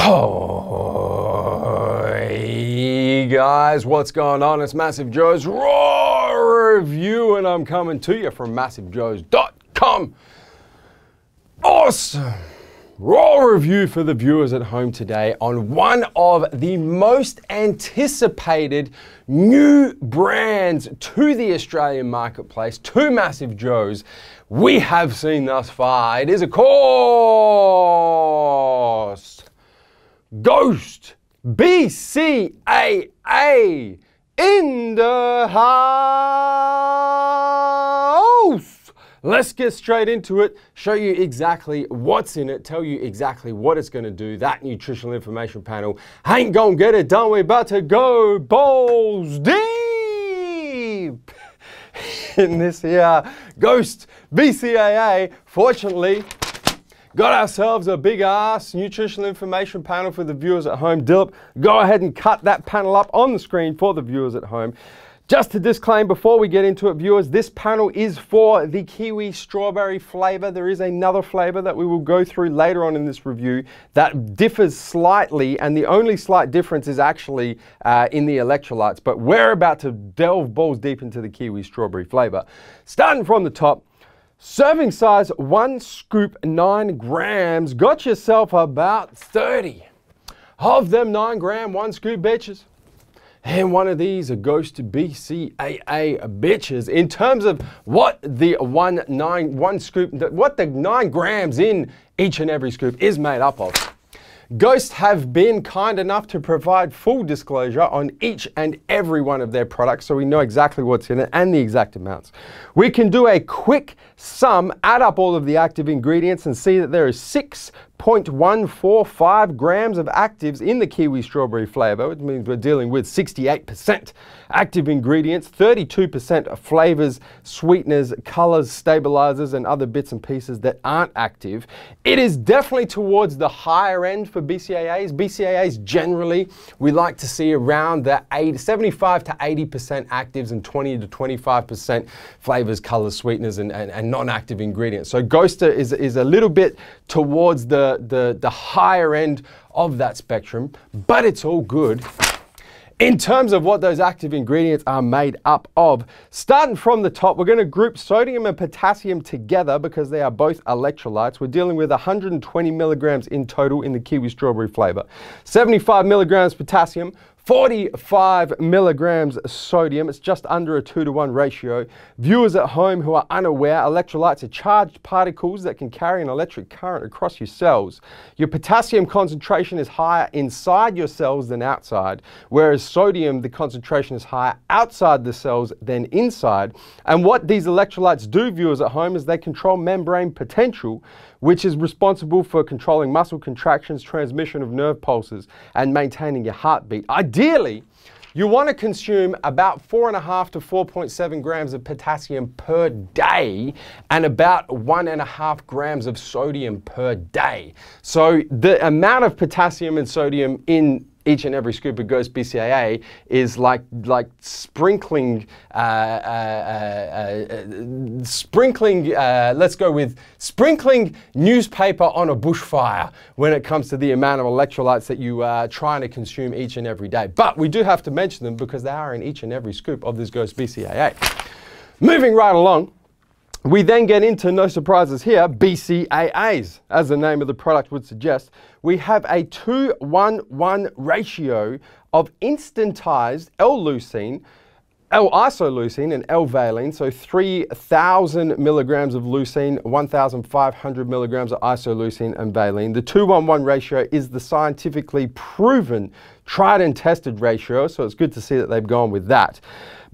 Oh, hey guys, what's going on? It's MassiveJoes RAW review, and I'm coming to you from MassiveJoes.com. Awesome raw review for the viewers at home today on one of the most anticipated new brands to the Australian marketplace, to MassiveJoes, we have seen thus far. It is, of course, Ghost BCAA in the house. Let's get straight into it, show you exactly what's in it, tell you exactly what it's going to do. That nutritional information panel ain't gonna get it done. We're about to go balls deep in this here Ghost BCAA. Fortunately, got ourselves a big ass nutritional information panel for the viewers at home. Dilip, go ahead and cut that panel up on the screen for the viewers at home. Just to disclaim before we get into it, viewers, this panel is for the Kiwi strawberry flavor. There is another flavor that we will go through later on in this review that differs slightly, and the only slight difference is actually in the electrolytes, but we're about to delve balls deep into the Kiwi strawberry flavor. Starting from the top, serving size 1 scoop, 9 grams. Got yourself about 30 of them 9 gram, 1 scoop bitches. And one of these are Ghost BCAA bitches. In terms of what the 1 scoop, what the 9 grams in each and every scoop is made up of, Ghost have been kind enough to provide full disclosure on each and every one of their products, so we know exactly what's in it and the exact amounts. We can do a quick sum, add up all of the active ingredients, and see that there is 6.145 grams of actives in the Kiwi strawberry flavor, which means we're dealing with 68% active ingredients, 32% flavors, sweeteners, colors, stabilizers, and other bits and pieces that aren't active. It is definitely towards the higher end for BCAAs. BCAAs generally, we like to see around the 75 to 80% actives and 20 to 25% flavors, colors, sweeteners, and non-active ingredients. So Ghoster is a little bit towards the higher end of that spectrum, but it's all good. In terms of what those active ingredients are made up of, starting from the top, we're going to group sodium and potassium together because they are both electrolytes. We're dealing with 120 milligrams in total in the Kiwi strawberry flavor. 75 milligrams potassium, 45 milligrams sodium. It's just under a 2-to-1 ratio. Viewers at home who are unaware, electrolytes are charged particles that can carry an electric current across your cells. Your potassium concentration is higher inside your cells than outside, whereas sodium, the concentration is higher outside the cells than inside. And what these electrolytes do, viewers at home, is they control membrane potential, which is responsible for controlling muscle contractions, transmission of nerve pulses, and maintaining your heartbeat. Ideally, you want to consume about 4.5 to 4.7 grams of potassium per day and about 1.5 grams of sodium per day. So the amount of potassium and sodium in each and every scoop of Ghost BCAA is like sprinkling, let's go with sprinkling newspaper on a bushfire when it comes to the amount of electrolytes that you are trying to consume each and every day. But we do have to mention them because they are in each and every scoop of this Ghost BCAA. Moving right along, we then get into, no surprises here, BCAAs. As the name of the product would suggest, we have a 2:1:1 ratio of instantized L-leucine, L-isoleucine, and L-valine, so 3,000 milligrams of leucine, 1,500 milligrams of isoleucine and valine. The 2:1:1 ratio is the scientifically proven, tried and tested ratio, so it's good to see that they've gone with that.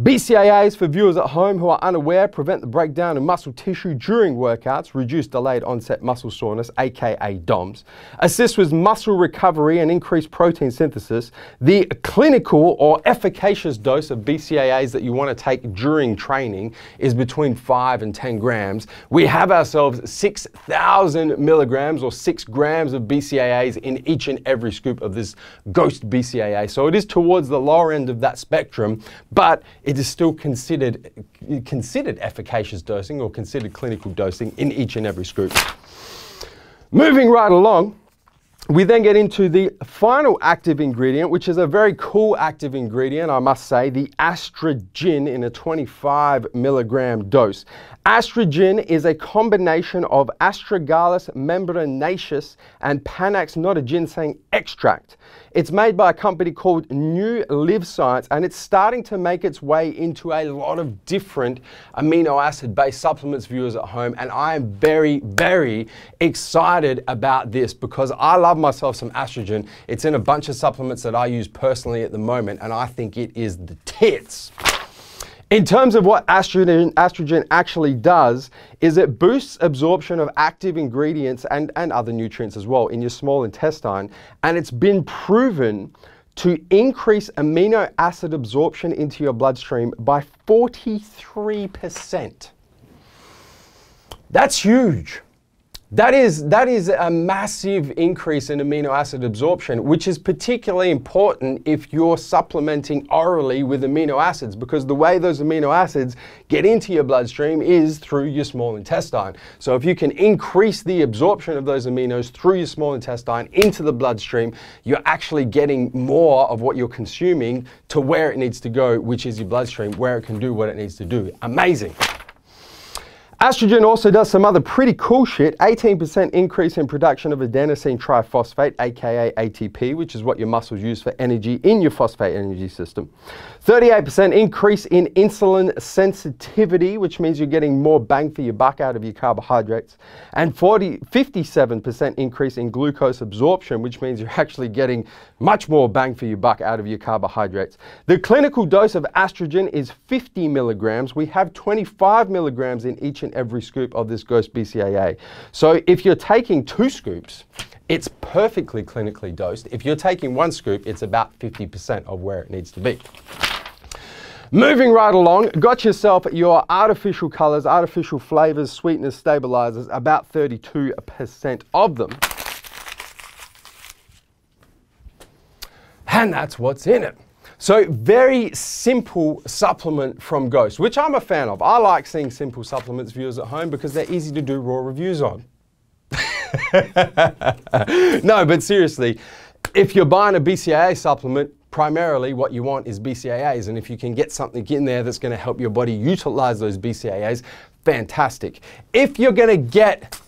BCAAs, for viewers at home who are unaware, prevent the breakdown of muscle tissue during workouts, reduce delayed onset muscle soreness, aka DOMS, assist with muscle recovery and increase protein synthesis. The clinical or efficacious dose of BCAAs that you want to take during training is between 5 and 10 grams. We have ourselves 6,000 milligrams or 6 grams of BCAAs in each and every scoop of this Ghost BCAA. So it is towards the lower end of that spectrum, but it is still considered efficacious dosing or considered clinical dosing in each and every scoop. Moving right along, We then get into the final active ingredient, which is a very cool active ingredient, I must say, the estrogen in a 25 milligram dose. Estrogen is a combination of Astragalus membranaceus and Panax notoginseng extract. It's made by a company called New Live Science, and it's starting to make its way into a lot of different amino acid based supplements, viewers at home, and I am very, very excited about this because I love myself some estrogen. It's in a bunch of supplements that I use personally at the moment, and I think it is the tits. In terms of what estrogen actually does, is it boosts absorption of active ingredients and other nutrients as well in your small intestine, and it's been proven to increase amino acid absorption into your bloodstream by 43%. That's huge. That is a massive increase in amino acid absorption, which is particularly important if you're supplementing orally with amino acids, because the way those amino acids get into your bloodstream is through your small intestine. So if you can increase the absorption of those aminos through your small intestine into the bloodstream, you're actually getting more of what you're consuming to where it needs to go, which is your bloodstream, where it can do what it needs to do. Amazing. Estrogen also does some other pretty cool shit. 18% increase in production of adenosine triphosphate, aka ATP, which is what your muscles use for energy in your phosphate energy system. 38% increase in insulin sensitivity, which means you're getting more bang for your buck out of your carbohydrates. And 57% increase in glucose absorption, which means you're actually getting much more bang for your buck out of your carbohydrates. The clinical dose of estrogen is 50 milligrams. We have 25 milligrams in each and every scoop of this Ghost BCAA. So if you're taking 2 scoops, it's perfectly clinically dosed. If you're taking 1 scoop, it's about 50% of where it needs to be. Moving right along, got yourself your artificial colors, artificial flavors, sweeteners, stabilizers, about 32% of them. And that's what's in it. So very simple supplement from Ghost, which I'm a fan of. I like seeing simple supplements, viewers at home, because they're easy to do raw reviews on. No, but seriously, if you're buying a BCAA supplement, primarily what you want is BCAAs, and if you can get something in there that's going to help your body utilize those BCAAs, fantastic. If you're going to get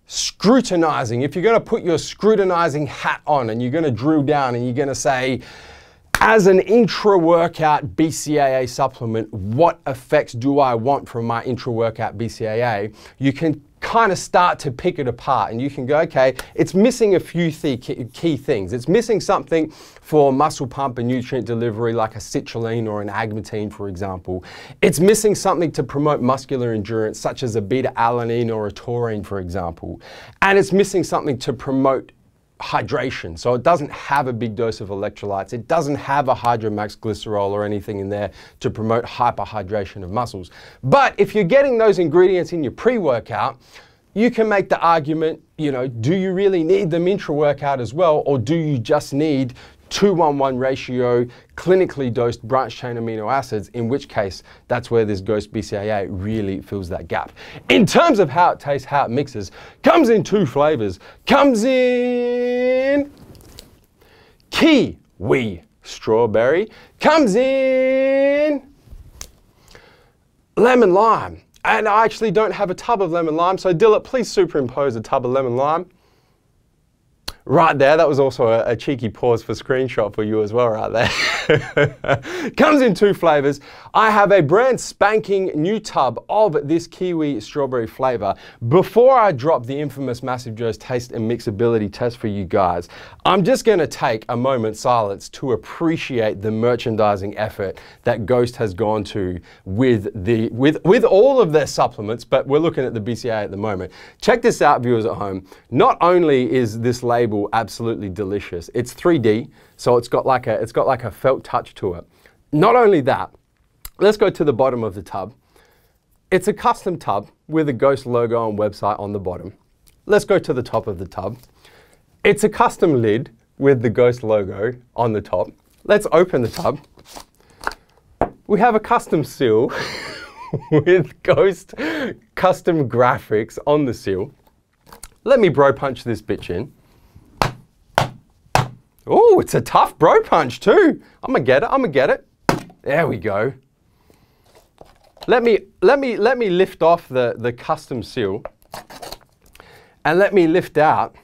scrutinizing, if you're going to put your scrutinizing hat on and you're going to drill down and you're going to say, as an intra-workout BCAA supplement, what effects do I want from my intra-workout BCAA? You can kind of start to pick it apart and you can go, okay, it's missing a few key things. It's missing something for muscle pump and nutrient delivery like a citrulline or an agmatine, for example. It's missing something to promote muscular endurance such as a beta-alanine or a taurine, for example. And it's missing something to promote hydration. So it doesn't have a big dose of electrolytes. It doesn't have a Hydromax glycerol or anything in there to promote hyperhydration of muscles. But if you're getting those ingredients in your pre-workout, you can make the argument, you know, do you really need them intra-workout as well, or do you just need 2-1-1 ratio clinically dosed branched chain amino acids, in which case that's where this Ghost BCAA really fills that gap. In terms of how it tastes, how it mixes, comes in 2 flavors. Comes in Kiwi strawberry, comes in lemon lime. And I actually don't have a tub of lemon lime, so Dillett, please superimpose a tub of lemon lime. Right there, that was also a cheeky pause for screenshot for you as well right there. Comes in 2 flavors. I have a brand spanking new tub of this Kiwi strawberry flavor. Before I drop the infamous MassiveJoes taste and mixability test for you guys, I'm just gonna take a moment's silence to appreciate the merchandising effort that Ghost has gone to with all of their supplements, but we're looking at the BCAA at the moment. Check this out, viewers at home. Not only is this label absolutely delicious, it's 3D, so it's got like a felt touch to it. Not only that, let's go to the bottom of the tub. It's a custom tub with a Ghost logo and website on the bottom. Let's go to the top of the tub. It's a custom lid with the Ghost logo on the top. Let's open the tub. We have a custom seal with Ghost custom graphics on the seal. Let me bro punch this bitch in. Oh, it's a tough bro punch too. I'm gonna get it, I'm gonna get it. There we go. Let me lift off the custom seal and let me lift out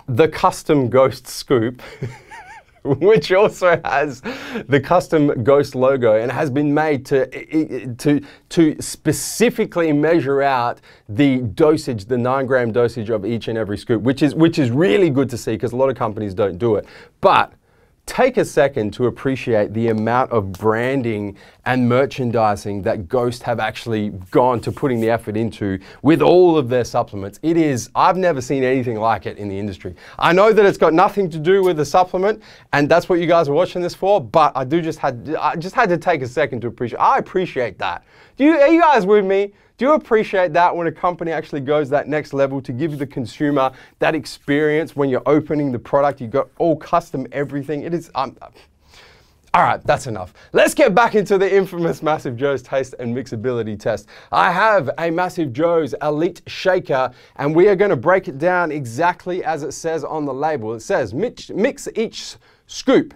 the custom ghost scoop, which also has the custom ghost logo and has been made to specifically measure out the dosage, the 9-gram dosage of each and every scoop, which is really good to see because a lot of companies don't do it. But take a second to appreciate the amount of branding and merchandising that Ghost have actually gone to putting the effort into with all of their supplements. It is, I've never seen anything like it in the industry. I know that it's got nothing to do with the supplement, and that's what you guys are watching this for, but I just had to take a second to appreciate. I appreciate that. Are you guys with me? Do you appreciate that when a company actually goes that next level to give the consumer that experience when you're opening the product? You've got all custom everything. It is, all right, that's enough. Let's get back into the infamous MassiveJoes taste and mixability test. I have a MassiveJoes Elite Shaker, and we are going to break it down exactly as it says on the label. It says mix each scoop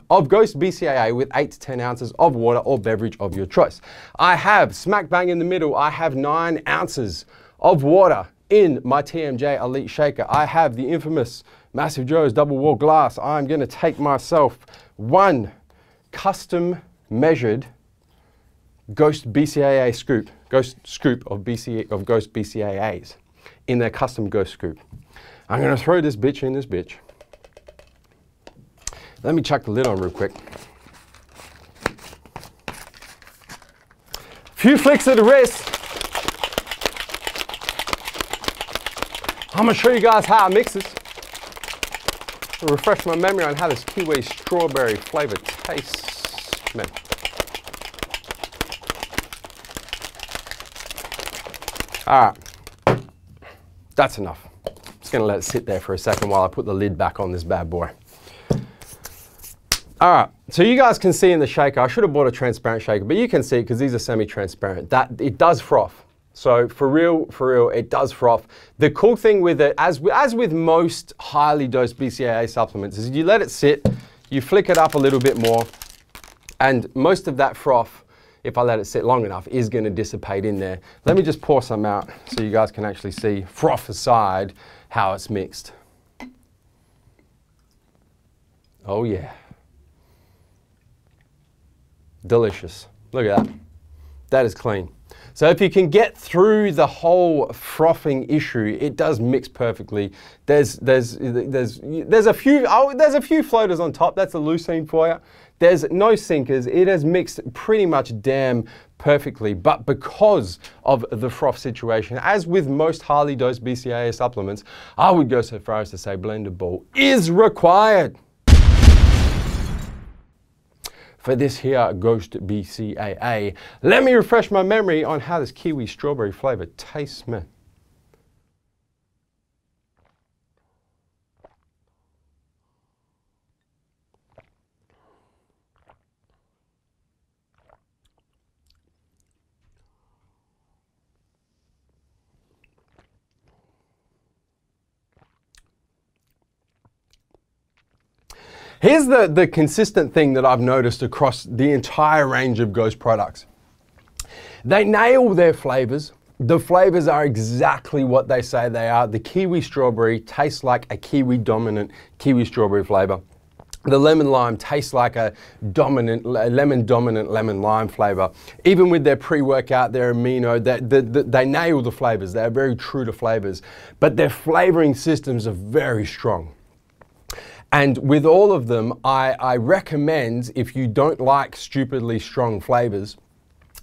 of Ghost BCAA with 8 to 10 ounces of water or beverage of your choice. I have, smack bang in the middle, I have 9 ounces of water in my TMJ Elite Shaker. I have the infamous MassiveJoes double wall glass. I'm going to take myself one custom measured Ghost BCAA scoop, Ghost scoop of Ghost BCAAs in their custom Ghost scoop. I'm going to throw this bitch in this bitch. Let me chuck the lid on real quick. Few flicks of the wrist. I'm gonna show you guys how I mix this. Refresh my memory on how this Kiwi strawberry flavor tastes. Man. All right, that's enough. Just gonna let it sit there for a second while I put the lid back on this bad boy. All right, so you guys can see in the shaker, I should have bought a transparent shaker, but you can see because these are semi-transparent, that it does froth. So for real, it does froth. The cool thing with it, as with most highly dosed BCAA supplements, is you let it sit, you flick it up a little bit more, and most of that froth, if I let it sit long enough, is going to dissipate in there. Let me just pour some out so you guys can actually see, froth aside, how it's mixed. Oh yeah. Delicious. Look at that. That is clean. So if you can get through the whole frothing issue, it does mix perfectly. There's a few floaters on top. That's a leucine for you. There's no sinkers. It has mixed pretty much damn perfectly. But because of the froth situation, as with most highly dosed BCAA supplements, I would go so far as to say blender ball is required for this here Ghost BCAA. Let me refresh my memory on how this Kiwi strawberry flavor tastes, man. Here's the consistent thing that I've noticed across the entire range of Ghost products. They nail their flavors. The flavors are exactly what they say they are. The Kiwi strawberry tastes like a Kiwi dominant Kiwi strawberry flavor. The lemon lime tastes like a lemon dominant lemon lime flavor. Even with their pre-workout, their amino, they nail the flavors. They're very true to flavors, but their flavoring systems are very strong. And with all of them, I recommend, if you don't like stupidly strong flavors,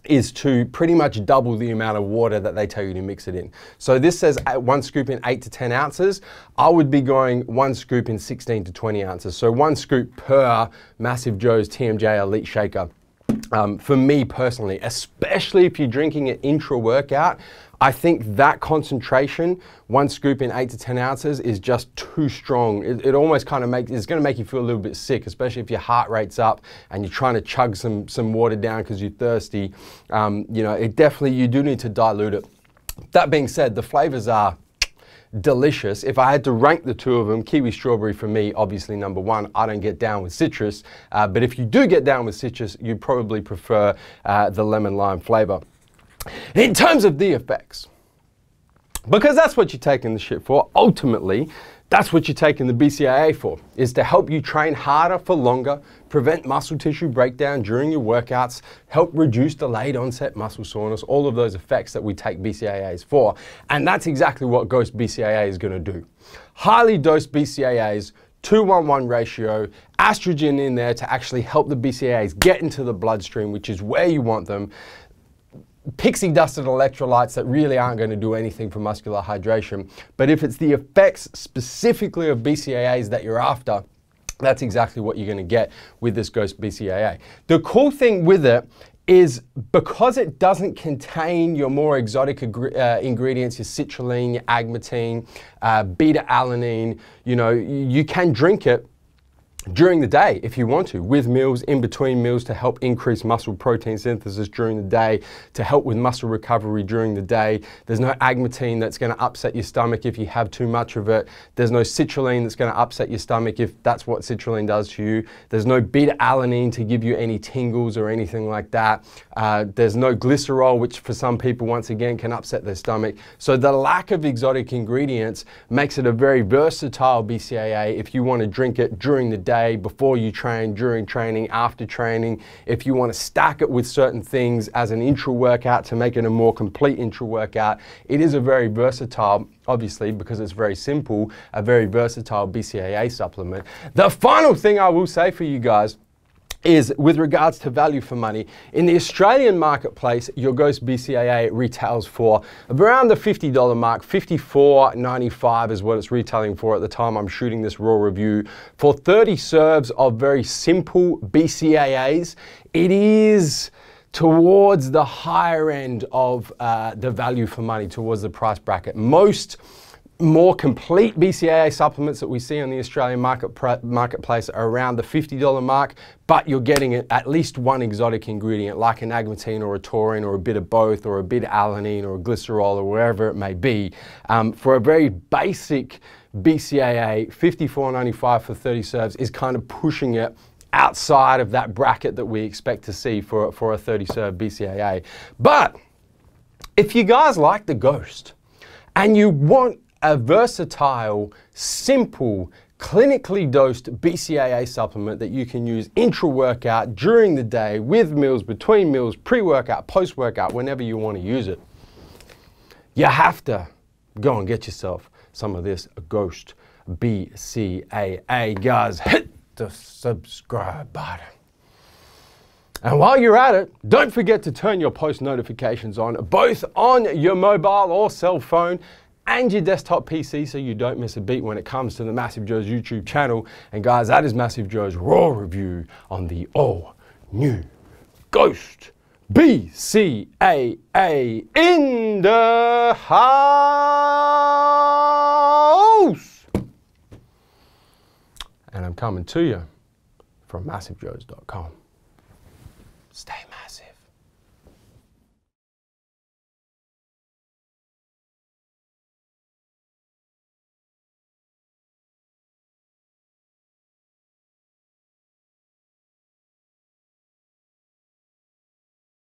is to pretty much double the amount of water that they tell you to mix it in. So this says 1 scoop in 8 to 10 ounces. I would be going 1 scoop in 16 to 20 ounces. So 1 scoop per MassiveJoes TMJ Elite Shaker. For me personally, especially if you're drinking it intra-workout, I think that concentration, 1 scoop in 8 to 10 ounces, is just too strong. It almost kind of it's going to make you feel a little bit sick, especially if your heart rate's up and you're trying to chug some water down because you're thirsty. You know, you do need to dilute it. That being said, the flavors are delicious. If I had to rank the two of them, kiwi strawberry for me, obviously number one. I don't get down with citrus, but if you do get down with citrus, you'd probably prefer the lemon lime flavor. In terms of the effects, because that's what you're taking the shit for, ultimately, that's what you're taking the BCAA for, is to help you train harder for longer, prevent muscle tissue breakdown during your workouts, help reduce delayed onset muscle soreness, all of those effects that we take BCAAs for. And that's exactly what Ghost BCAA is going to do. Highly dosed BCAAs, 2-1-1 ratio, estrogen in there to actually help the BCAAs get into the bloodstream, which is where you want them. Pixie dusted electrolytes that really aren't going to do anything for muscular hydration. But if it's the effects specifically of BCAAs that you're after, that's exactly what you're going to get with this Ghost BCAA. The cool thing with it is because it doesn't contain your more exotic ingredients, your citrulline, your agmatine, beta-alanine, you know, you can drink it during the day if you want to, with meals, in between meals, to help increase muscle protein synthesis during the day, to help with muscle recovery during the day. There's no agmatine that's going to upset your stomach if you have too much of it. There's no citrulline that's going to upset your stomach if that's what citrulline does to you. There's no beta-alanine to give you any tingles or anything like that. There's no glycerol, which for some people, once again, can upset their stomach. So the lack of exotic ingredients makes it a very versatile BCAA if you want to drink it during the day, before you train, during training, after training. If you want to stack it with certain things as an intra-workout to make it a more complete intra-workout, it is a very versatile, obviously, because it's very simple, a very versatile BCAA supplement. The final thing I will say for you guys is with regards to value for money. In the Australian marketplace, your Ghost BCAA retails for around the $50 mark. $54.95 is what it's retailing for at the time I'm shooting this raw review. For 30 serves of very simple BCAAs, it is towards the higher end of the value for money, towards the price bracket. Most more complete BCAA supplements that we see on the Australian marketplace are around the $50 mark, but you're getting at least one exotic ingredient like an agmatine or a taurine or a bit of both or a bit of alanine or a glycerol or wherever it may be. For a very basic BCAA, $54.95 for 30 serves is kind of pushing it outside of that bracket that we expect to see for a 30-serve BCAA. But if you guys like the Ghost and you want a versatile, simple, clinically dosed BCAA supplement that you can use intra-workout, during the day, with meals, between meals, pre-workout, post-workout, whenever you want to use it, you have to go and get yourself some of this Ghost BCAA. Guys, hit the subscribe button. And while you're at it, don't forget to turn your post notifications on, both on your mobile or cell phone and your desktop PC, so you don't miss a beat when it comes to the Massive Joes YouTube channel. And guys, that is Massive Joes Raw review on the all-new Ghost BCAA in the house. And I'm coming to you from MassiveJoes.com. Stay massive.